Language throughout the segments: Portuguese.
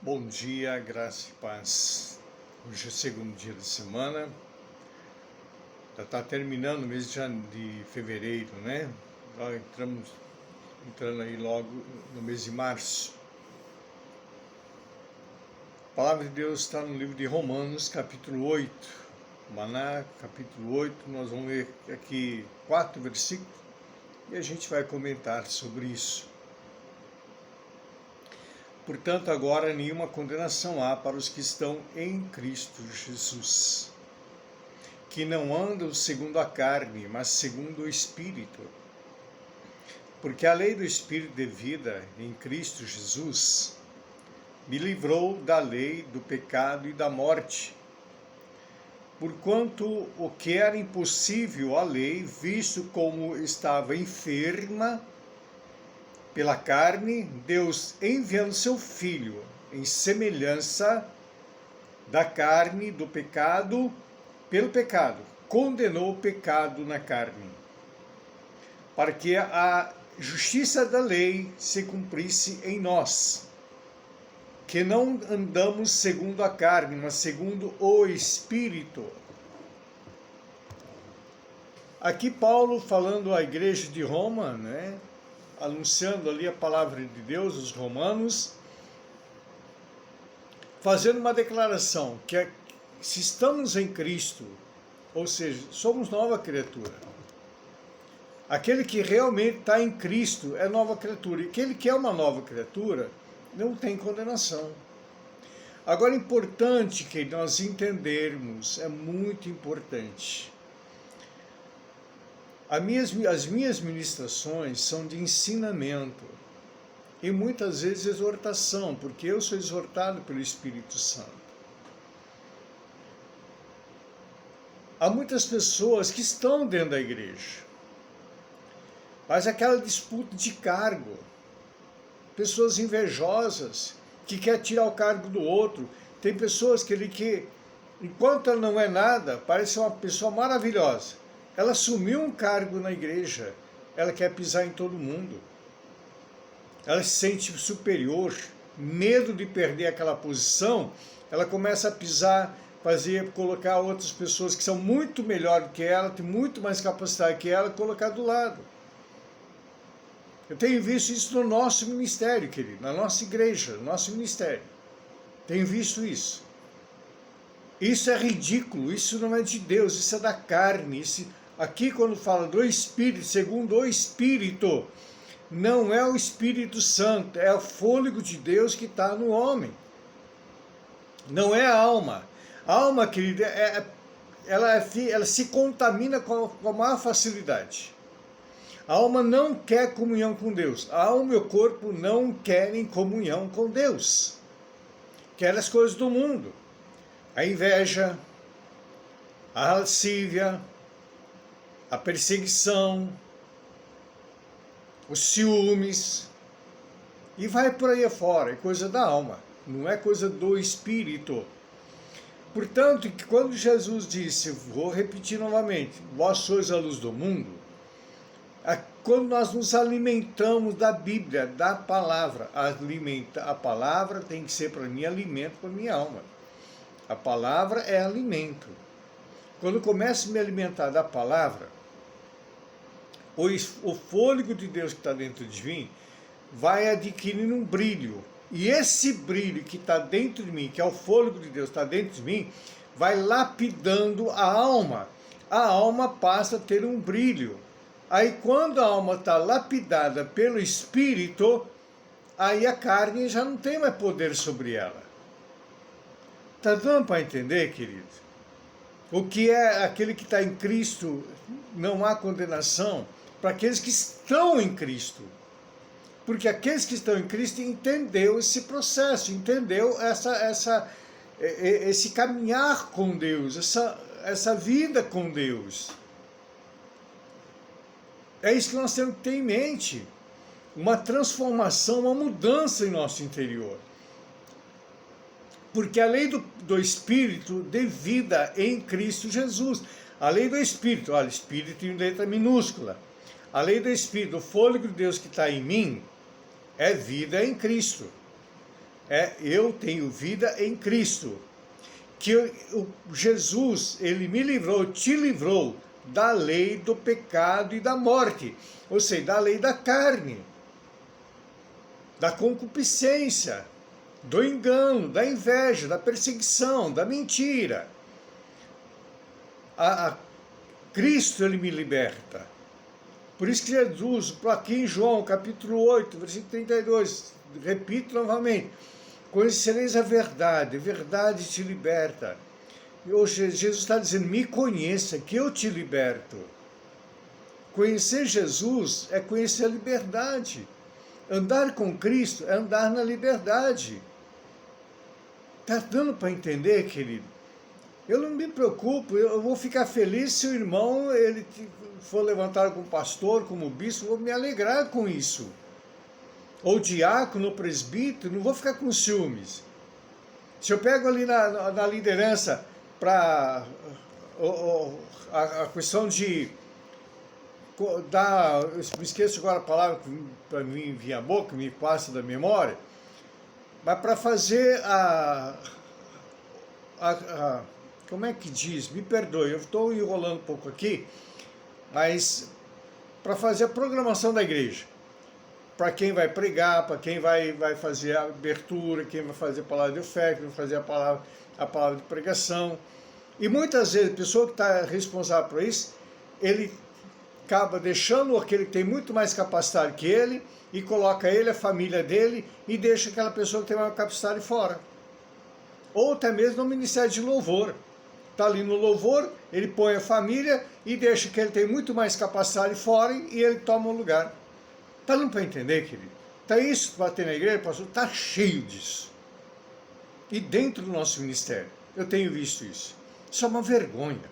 Bom dia, graça e paz. Hoje é o segundo dia da semana. Já está terminando o mês de fevereiro, né? Já entrando aí logo no mês de março. A palavra de Deus está no livro de Romanos, capítulo 8. Maná, capítulo 8, nós vamos ler aqui 4 versículos e a gente vai comentar sobre isso. Portanto, agora nenhuma condenação há para os que estão em Cristo Jesus, que não andam segundo a carne, mas segundo o Espírito. Porque a lei do Espírito de vida em Cristo Jesus me livrou da lei do pecado e da morte. Porquanto o que era impossível à lei, visto como estava enferma pela carne, Deus, enviando seu Filho em semelhança da carne, do pecado, pelo pecado, condenou o pecado na carne, para que a justiça da lei se cumprisse em nós, que não andamos segundo a carne, mas segundo o Espírito. Aqui Paulo falando à igreja de Roma, né? Anunciando ali a palavra de Deus, os romanos, fazendo uma declaração que se estamos em Cristo, ou seja, somos nova criatura. Aquele que realmente está em Cristo é nova criatura. E aquele que é uma nova criatura não tem condenação. Agora, é importante que nós entendermos, é muito importante. As minhas ministrações são de ensinamento e muitas vezes exortação, porque eu sou exortado pelo Espírito Santo. Há muitas pessoas que estão dentro da igreja, mas aquela disputa de cargo, pessoas invejosas, que quer tirar o cargo do outro, tem pessoas que enquanto ela não é nada, parece uma pessoa maravilhosa. Ela assumiu um cargo na igreja, ela quer pisar em todo mundo. Ela se sente superior, medo de perder aquela posição, ela começa a pisar, colocar outras pessoas que são muito melhor do que ela, tem muito mais capacidade que ela, colocar do lado. Eu tenho visto isso no nosso ministério, querido, na nossa igreja, no nosso ministério. Tenho visto isso. Isso é ridículo, isso não é de Deus, isso é da carne. Aqui quando fala do Espírito, segundo o Espírito, não é o Espírito Santo, é o fôlego de Deus que está no homem. Não é a alma. A alma, querida, ela se contamina com a maior facilidade. A alma não quer comunhão com Deus. A alma e o corpo não querem comunhão com Deus. Querem as coisas do mundo. A inveja, a lascívia, a perseguição, os ciúmes, e vai por aí afora, é coisa da alma, não é coisa do Espírito. Portanto, que quando Jesus disse, vou repetir novamente, vós sois a luz do mundo, quando nós nos alimentamos da Bíblia, da palavra, a palavra tem que ser para mim alimento para minha alma. A palavra é alimento. Quando eu começo a me alimentar da palavra, o fôlego de Deus que está dentro de mim vai adquirindo um brilho. E esse brilho que está dentro de mim, que é o fôlego de Deus que está dentro de mim, vai lapidando a alma. A alma passa a ter um brilho. Aí quando a alma está lapidada pelo Espírito, aí a carne já não tem mais poder sobre ela. Está dando para entender, querido? O que é aquele que está em Cristo, não há condenação para aqueles que estão em Cristo. Porque aqueles que estão em Cristo entendeu esse processo, entendeu esse caminhar com Deus, essa vida com Deus. É isso que nós temos que ter em mente. Uma transformação, uma mudança em nosso interior. Porque a lei do Espírito de vida em Cristo Jesus. A lei do Espírito, olha, Espírito em letra minúscula. A lei do Espírito, o fôlego de Deus que está em mim, é vida em Cristo. eu tenho vida em Cristo. Que Jesus, ele me livrou, te livrou da lei do pecado e da morte. Ou seja, da lei da carne, da concupiscência, do engano, da inveja, da perseguição, da mentira. A Cristo, ele me liberta. Por isso que Jesus, aqui em João, capítulo 8, versículo 32, repito novamente, conhecereis a verdade te liberta. Hoje, Jesus está dizendo, me conheça, que eu te liberto. Conhecer Jesus é conhecer a liberdade. Andar com Cristo é andar na liberdade. Está dando para entender, querido? Eu não me preocupo, eu vou ficar feliz se o irmão ele for levantado como pastor, como bispo, vou me alegrar com isso. Ou diácono, presbítero, não vou ficar com ciúmes. Se eu pego ali na liderança para a questão de dar, eu me esqueço agora a palavra que para mim vinha à boca, me passa da memória, mas para fazer como é que diz? Me perdoe, eu estou enrolando um pouco aqui, mas para fazer a programação da igreja, para quem vai pregar, para quem vai fazer a abertura, quem vai fazer a palavra de oferta, quem vai fazer a palavra de pregação. E muitas vezes a pessoa que está responsável por isso, ele acaba deixando aquele que tem muito mais capacidade que ele e coloca ele, a família dele, e deixa aquela pessoa que tem mais capacidade fora. Ou até mesmo no ministério de louvor. Está ali no louvor, ele põe a família e deixa que ele tem muito mais capacidade fora e ele toma o lugar. Está dando para entender, querido? Está isso para ter na igreja, pastor? Está cheio disso. E dentro do nosso ministério, eu tenho visto isso. Isso é uma vergonha.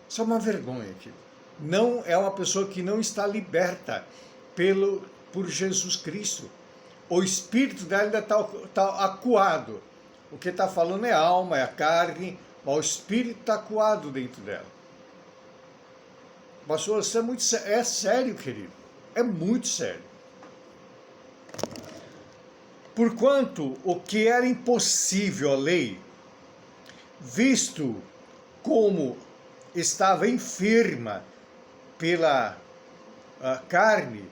Isso é uma vergonha, querido. Não é uma pessoa que não está liberta por Jesus Cristo. O espírito dela ainda está acuado. O que está falando é a alma, é a carne, mas o espírito está acuado dentro dela. Pastor, isso é sério, querido. É muito sério. Porquanto o que era impossível à lei, visto como estava enferma pela carne,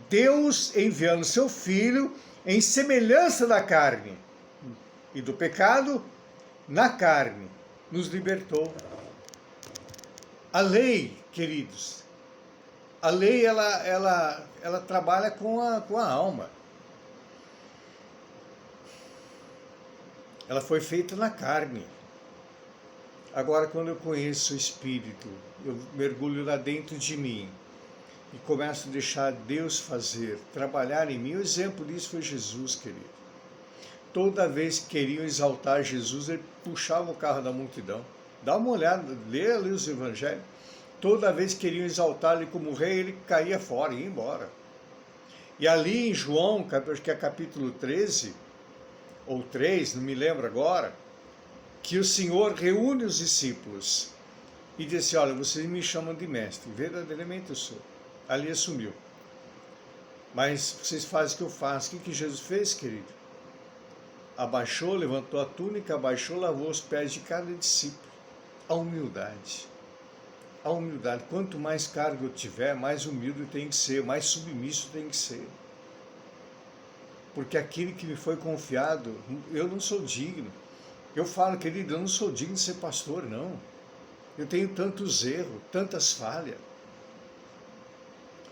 Deus, enviando seu Filho em semelhança da carne e do pecado, na carne, nos libertou. A lei, queridos, a lei ela trabalha com a alma. Ela foi feita na carne. Agora, quando eu conheço o Espírito, eu mergulho lá dentro de mim e começo a deixar Deus fazer, trabalhar em mim. O exemplo disso foi Jesus, querido. Toda vez que queriam exaltar Jesus, ele puxava o carro da multidão. Dá uma olhada, lê ali os evangelhos. Toda vez que queriam exaltar ele como rei, ele caía fora, ia embora. E ali em João, acho que é capítulo 13, ou 3, não me lembro agora, que o Senhor reúne os discípulos e disse, olha, vocês me chamam de mestre, verdadeiramente eu sou. Ali assumiu. Mas vocês fazem o que eu faço. O que Jesus fez, querido? Abaixou, levantou a túnica, abaixou, lavou os pés de cada discípulo. A humildade. A humildade. Quanto mais cargo eu tiver, mais humilde tem que ser, mais submisso tem que ser. Porque aquilo que me foi confiado, eu não sou digno. Eu falo, querido, eu não sou digno de ser pastor, não. Eu tenho tantos erros, tantas falhas.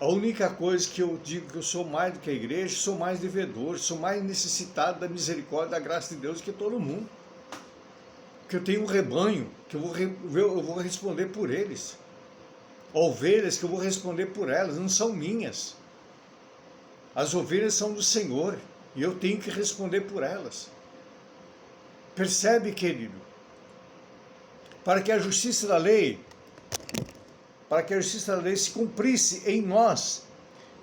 A única coisa que eu digo que eu sou mais do que a igreja, sou mais devedor, sou mais necessitado da misericórdia, da graça de Deus que todo mundo. Porque eu tenho um rebanho, que eu vou responder por eles. Ovelhas que eu vou responder por elas, não são minhas. As ovelhas são do Senhor, e eu tenho que responder por elas. Percebe, querido? Para que a justiça da lei se cumprisse em nós,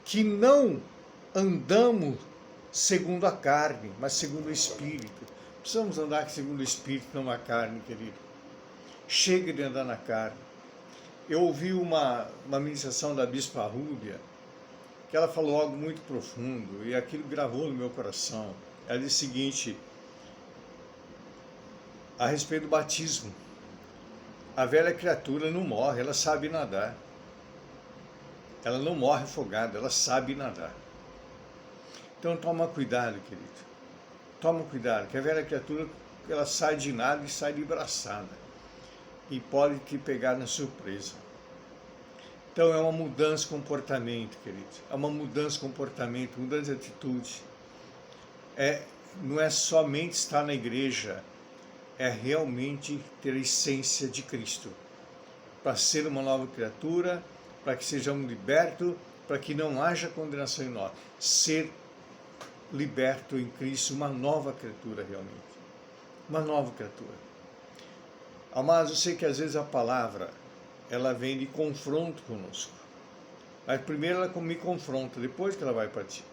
que não andamos segundo a carne, mas segundo o Espírito. Precisamos andar segundo o Espírito, não a carne, querido. Chega de andar na carne. Eu ouvi uma ministração da Bispa Rúbia, que ela falou algo muito profundo, e aquilo gravou no meu coração. Ela diz o seguinte, a respeito do batismo. A velha criatura não morre, ela sabe nadar. Ela não morre afogada, ela sabe nadar. Então toma cuidado, querido. Toma cuidado, que a velha criatura, ela sai de nada e sai de braçada. E pode te pegar na surpresa. Então é uma mudança de comportamento, querido. É uma mudança de comportamento, mudança de atitude. Não é somente estar na igreja, é realmente ter a essência de Cristo. Para ser uma nova criatura, para que sejamos libertos, para que não haja condenação em nós. Ser liberto em Cristo, uma nova criatura realmente. Uma nova criatura. Amados, eu sei que às vezes a palavra, ela vem de confronto conosco. Mas primeiro ela me confronta, depois que ela vai partir.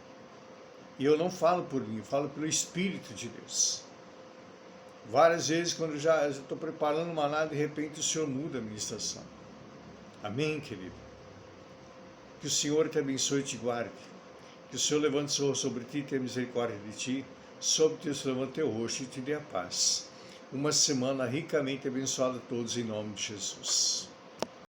E eu não falo por mim, eu falo pelo Espírito de Deus. Várias vezes, quando eu já estou preparando uma nada, de repente o Senhor muda a ministração. Amém, querido? Que o Senhor te abençoe e te guarde. Que o Senhor levante seu rosto sobre ti e tenha misericórdia de ti. Sobre ti o Senhor levante teu rosto e te dê a paz. Uma semana ricamente abençoada a todos em nome de Jesus.